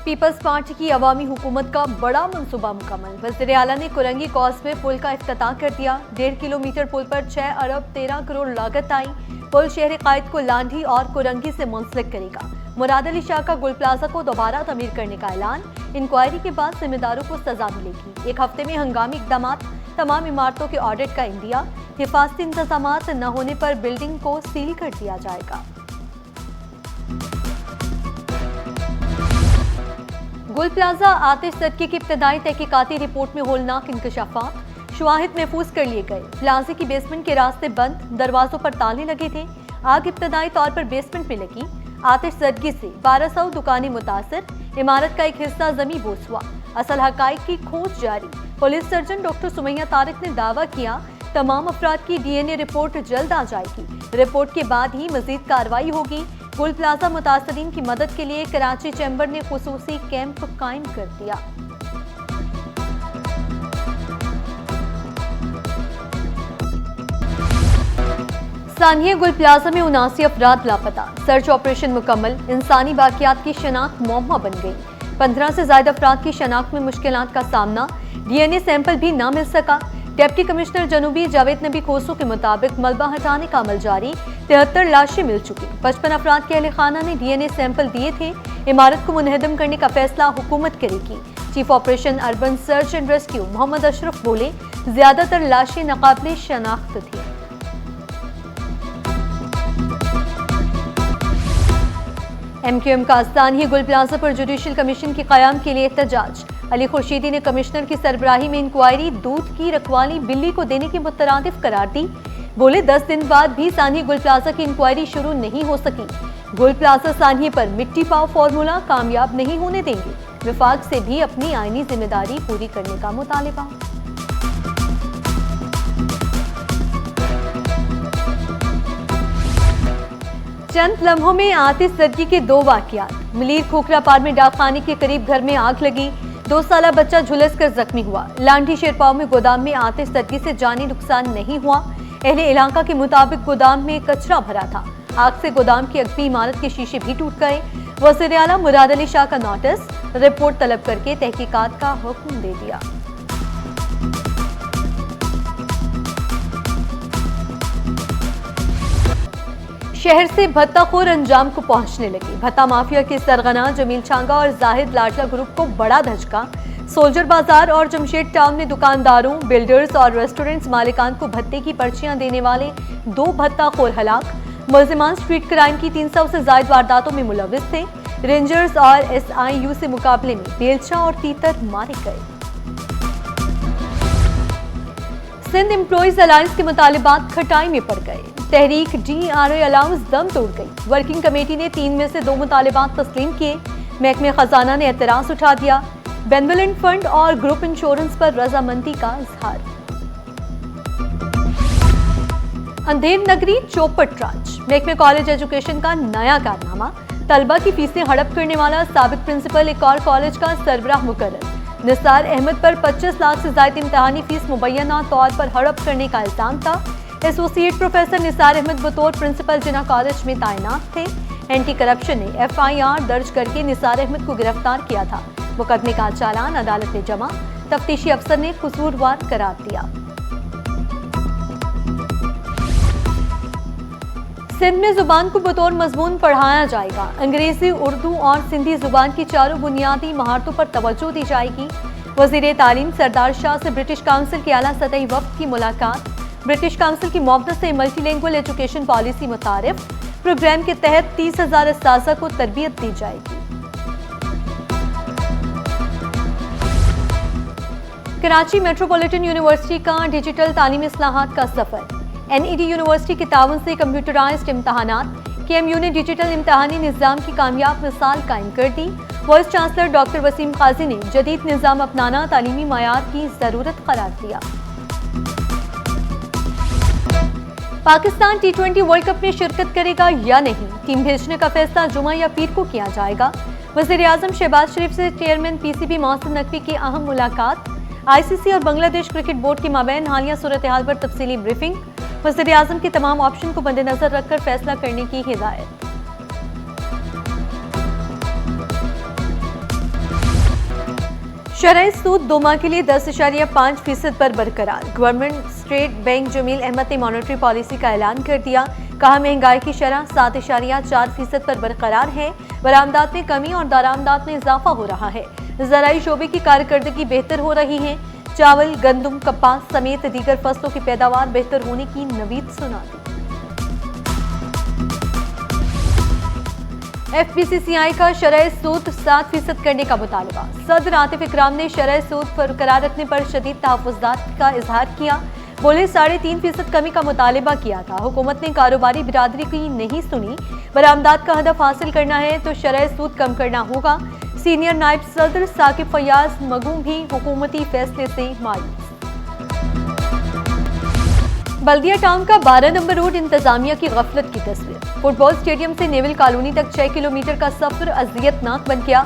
Peoples party की अवामी हुकूमत का बड़ा मंसूबा मुकम्मल। वज़ीर आला ने कुरंगी कॉज में पुल का इफ्तिताह कर दिया। 1.5 किलोमीटर पुल पर 6 अरब 13 करोड़ लागत आई। पुल शहर कायद को लांढी और कुरंगी से मुंसलिक करेगा। मुराद अली शाह का गुल प्लाजा को दोबारा तमीर करने का ऐलान। इंक्वायरी के बाद जिम्मेदारों को सजा मिलेगी। 1 हफ्ते में हंगामी इकदाम, तमाम इमारतों के ऑडिट का इंदिया। हिफाजती इंतजाम न होने पर बिल्डिंग को सील कर दिया जाएगा। गुल प्लाजा आतिश ज़दगी की इब्तदाई तहकीकाती रिपोर्ट में होलनाक इंकशाफात, शवाहिद महफूज कर लिए गए। प्लाजे की बेसमेंट के रास्ते बंद, दरवाजों पर ताले लगे थे। आग इब्तदाई तौर पर बेसमेंट में लगी। आतिश ज़दगी से 1200 दुकानें मुतासर। इमारत का एक हिस्सा जमी बोस हुआ। असल हकाइक की खोज जारी। Police surgeon doctor Sumaiya Tariq ने दावा किया तमाम अफराद की DNA रिपोर्ट जल्द आ जाएगी। रिपोर्ट के बाद ही मजीद कार्रवाई होगी। गुल प्लाजा मुतासरीन की मदद के लिए कराची चैम्बर ने खुसूसी कैंप कायम कर दिया। सानिया गुल प्लाजा में 79 अफराद लापता। सर्च ऑपरेशन मुकम्मल। इंसानी बाकियात की शनाख्त मुअम्मा बन गई। 15 से ज्यादा अफराद की शनाख्त में मुश्किलात का सामना। DNA सैंपल भी ना मिल सका। डिप्टी कमिश्नर जनूबी जावेद नबी खोसो के मुताबिक मलबा हटाने का अमल जारी। 73 लाशें मिल चुकी। 55 अफराद के अहले खाना ने DNA सैंपल दिए थे। इमारत को मुनहदम करने का फैसला हुकूमत करेगी। Chief operation urban search and rescue Mohammad Ashraf बोले ज्यादातर लाशें नाकाबिले शनाख्त थी। MQM का सानिया गुल प्लाजा पर जुडिशल कमीशन के कयाम के लिए एहतजाज। अली खुर्शीदी ने कमिश्नर की सरबराही में इंक्वायरी दूध की रखवाली बिल्ली को देने की मुतरादिफ करार दी। बोले 10 दिन बाद भी सानिया गुल प्लाजा की इंक्वायरी शुरू नहीं हो सकी। गुल प्लाजा सानिया पर मिट्टी पाव फॉर्मूला कामयाब नहीं होने देंगे। विफाक से भी अपनी आईनी जिम्मेदारी पूरी करने का मुतालिबा। चंद लम्हों में आतिश ज़दगी के 2 वाक़यात। मलीर खोखरा पार में डाकखाने के करीब घर में आग लगी। 2 साला बच्चा झुलस कर जख्मी हुआ। लांढी शेरपाव में गोदाम में आतिश ज़दगी से जानी नुकसान नहीं हुआ। अहले इलाका के मुताबिक गोदाम में कचरा भरा था। आग से गोदाम की अगबी इमारत के शीशे भी टूट गए। वज़ीर आला मुराद अली शाह का नोटिस, रिपोर्ट तलब करके तहकीकात का हुक्म दे दिया। शहर से भत्ताखोर अंजाम को पहुंचने लगी। भत्ता माफिया के सरगना जमील छांगा और जाहिद लाडला ग्रुप को बड़ा धचका। सोल्जर बाजार और जमशेद टाउन में दुकानदारों, बिल्डर्स और रेस्टोरेंट्स मालिकान को भत्ते की पर्चियां देने वाले 2 भत्ताखोर हलाक। मुलजिमान स्ट्रीट क्राइम की 300 से ज्यादा वारदातों में मुलविस थे। रेंजर्स और SIU से मुकाबले में बेलचा और तीतर मारे गए। सिंध एम्प्लॉइज अलायंस के मुतालिबात खटाई में पड़ गए। तहरीक DRA अलाउंस दम तोड़ गई। वर्किंग कमेटी ने 3 में से 2 मुतालिबात तस्लीम किए। महकमे खजाना ने एतराज उठा दिया। बेनवलेंट फंड और ग्रुप इंश्योरेंस पर रजामंदी का इजहार। अंधेर नगरी चौपट राज। महकमे कॉलेज एजुकेशन का नया कारनामा। तलबा की फीसें हड़प करने वाला साबिक प्रिंसिपल एक और कॉलेज का सरबराह मुकर्रर। निसार अहमद पर 25 लाख से ज्यादा इम्तहानी फीस मुबैना तौर पर हड़प करने का इल्जाम था। एसोसिएट प्रोफेसर निसार अहमद बतौर प्रिंसिपल जिना कॉलेज में तैनात थे। एंटी करप्शन ने FIR दर्ज करके निसार अहमद को गिरफ्तार किया था। मुकदमे का चालान अदालत ने जमा। तफ्तीशी अफसर ने कसूरवार करार दिया। सिंध में जुबान को बतौर मजमून पढ़ाया जाएगा। अंग्रेजी, उर्दू और सिंधी जुबान की 4 बुनियादी महारतों पर तवज्जो दी जाएगी। वजीर तालीम सरदार शाह से ब्रिटिश काउंसिल के आला सतही वफ्द की मुलाकात। ब्रिटिश काउंसिल की मौक़िफ़ से मल्टीलैंग्वेज एजुकेशन पॉलिसी मुतारिफ। प्रोग्राम के तहत 30,000 इस्ताज़ा को तरबियत दी जाएगी। कराची मेट्रोपॉलिटन यूनिवर्सिटी का डिजिटल तालीमी इस्लाहात का सफर। NED यूनिवर्सिटी के ताउन से कंप्यूटराइज्ड इम्तहानात। KMU ने डिजिटल इम्तहानी निज़ाम की कामयाब मिसाल कायम कर दी। वाइस चांसलर डॉक्टर वसीम काजी ने जदीद निज़ाम अपनाना तालीमी मयार की ज़रूरत करार दिया। पाकिस्तान T20 वर्ल्ड कप में शिरकत करेगा या नहीं, टीम भेजने का फैसला जुमा या पीर को किया जाएगा। वज़ीर-ए-आज़म शहबाज शरीफ से चेयरमैन PCB मोहसिन नकवी की अहम मुलाकात। ICC और बांग्लादेश क्रिकेट बोर्ड के माबैन हालिया सूरत हाल पर तफसीली ब्रीफिंग। वज़ीर-ए-आज़म की तमाम ऑप्शन को मद्देनजर रखकर फैसला करने की हिदायत। शरई सूद 2 माह के लिए 10.5% पर बरकरार। Government state bank Jameel Ahmed ने मॉनेटरी पॉलिसी का ऐलान कर दिया। कहा महंगाई की शरह 7.4% पर बरकरार है। बरामदात में कमी और दरामदात में इजाफा हो रहा है। ज़राई शोबे की कारकर्दगी बेहतर हो रही है। चावल, गंदम, कपास समेत दीगर फसलों की पैदावार बेहतर होने की नवीद सुना दी। FBCCI का शरह सूद 7% करने का मुतालबा। सदर आतिफ इकराम ने शरह सूद बरकरार रखने पर शदीद तहफ़्फ़ुज़ात का इजहार किया। बोले 3.5% कमी का मुतालबा किया था। हुकूमत ने कारोबारी बिरादरी की नहीं सुनी। बरामदात का हदफ हासिल करना है तो शरह सूद कम करना होगा। सीनियर नायब सदर साकिब फयाज मगूम भी हुकूमती फैसले से मायूस। बल्दिया टाउन का 12 नंबर रोड इंतजामिया की गफलत की तस्वीर। फुटबॉल स्टेडियम से नेवल कॉलोनी तक 6 किलोमीटर का सफर अजियतनाक बन गया।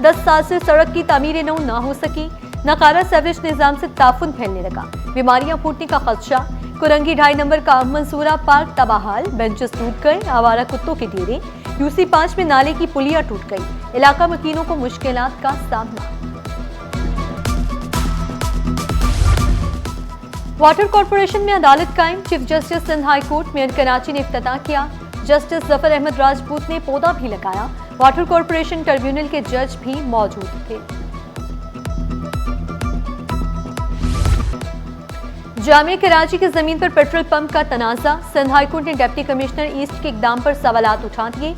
10 साल से सड़क की तामीर नौ ना हो सकी। नकारा सेवरेज निजाम से ताफुन फैलने लगा। बीमारियां फूटने का खदशा। कुरंगी 2.5 नंबर का मंसूरा पार्क तबाहाल। बेंचेस टूट गए। आवारा कुत्तों के डेरे। UC5 में नाले की पुलिया टूट गई। इलाका मकीनों को मुश्किलात का सामना। वाटर कॉरपोरेशन में अदालत कायम। Chief justice Sindh high court mayor Karachi ने इफ्तिताह किया। जस्टिस जफर अहमद राजपूत ने पौधा भी लगाया। वाटर कॉरपोरेशन ट्रिब्यूनल के जज भी मौजूद थे। जामिया कराची की जमीन पर पेट्रोल पंप का तनाजा। सिंध हाई कोर्ट ने डिप्टी कमिश्नर ईस्ट के इकदाम पर सवालात उठा दिए।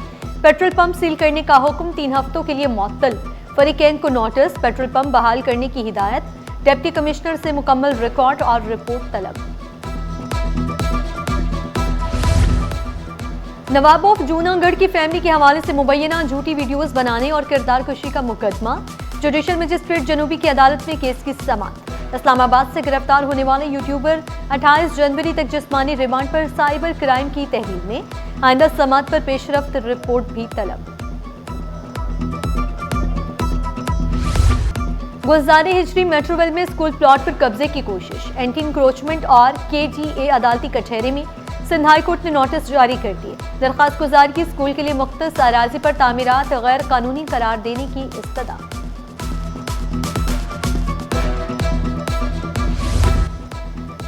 पेट्रोल पंप सील करने का हुक्म 3 हफ्तों के लिए मुअत्तल। फरीकैन को नोटिस। पेट्रोल पंप बहाल करने की हिदायत। डिप्टी कमिश्नर से मुकम्मल रिकॉर्ड और रिपोर्ट तलब। नवाब ऑफ जूनागढ़ की फैमिली के हवाले से मुबैना झूठी वीडियोस बनाने और किरदार कशी का मुकदमा। जुडिशल मजिस्ट्रेट जनूबी की अदालत में केस की समाअत। इस्लामाबाद से गिरफ्तार होने वाले यूट्यूबर 28 जनवरी तक जिस्मानी रिमांड पर साइबर क्राइम की तहरीर में। आइंदा समाअत पर पेशरफ्त रिपोर्ट भी तलब। गुलज़ार हिजरी मेट्रोवेल में स्कूल प्लॉट पर कब्जे की कोशिश। एंटी इंक्रोचमेंट और KGA अदालती कचहरे में। सिंध हाई कोर्ट ने नोटिस जारी कर दिए। दरखास्त गुजार की स्कूल के लिए मुख्तस अराजी पर तामीरात गैर कानूनी करार देने की इस्तदा।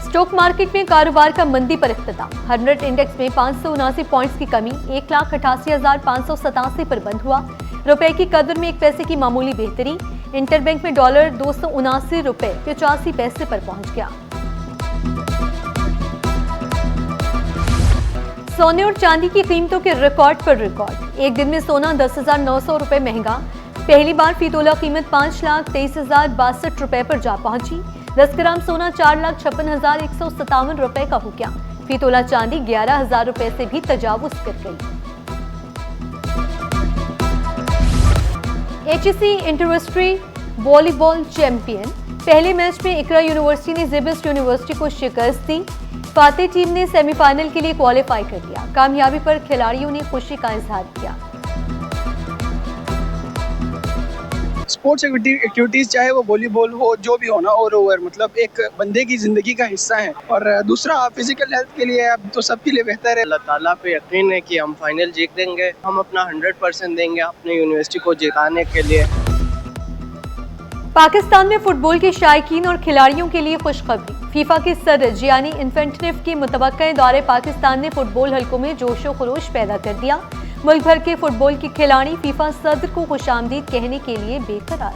स्टॉक मार्केट में कारोबार का मंदी पर इख्तिताम। 100 इंडेक्स में 579 पॉइंट्स की कमी 1,88,587 पर बंद हुआ। रुपए की कदर में 1 पैसे की मामूली बेहतरी। इंटरबैंक में डॉलर 279 रुपए 85 पैसे पर पहुंच गया। सोने और चांदी की कीमतों के रिकॉर्ड पर रिकॉर्ड। एक दिन में सोना 10,900 रुपए महंगा। पहली बार फी तोला कीमत 5,23,062 रुपए पर जा पहुंची। 10 ग्राम सोना 4,56,157 रुपए का हो गया। फी तोला चांदी 11,000 रुपए से भी तजावुज कर गई। HEC inter-university volleyball champion. पहले मैच में इकरा यूनिवर्सिटी ने ज़ेबस्ट यूनिवर्सिटी को शिकस्त दी। फातेह टीम ने सेमीफाइनल के लिए क्वालिफाई कर लिया। कामयाबी पर खिलाड़ियों ने खुशी का इजहार किया। स्पोर्ट्स एक्टिविटीज चाहे वो वॉलीबॉल हो जो भी हो ना, और ओवर मतलब एक बंदे की जिंदगी का हिस्सा है। और दूसरा फिजिकल हेल्थ के लिए अब तो सबके लिए बेहतर है। अल्लाह ताला पे यकीन है कि हम फाइनल जीत देंगे। हम अपना 100% देंगे अपने यूनिवर्सिटी को जिताने के लिए। पाकिस्तान में फुटबॉल के शायकीन और खिलाड़ियों के लिए खुशखबरी। फीफा के सदर जियानी इन्फेंटिनोव के मुतवक्किल दौरे पाकिस्तान ने फुटबॉल हलकों में जोशो खरोश पैदा कर दिया। मुल्क भर के फुटबॉल के खिलाड़ी फीफा सदर को खुशामदीद कहने के लिए बेकरार।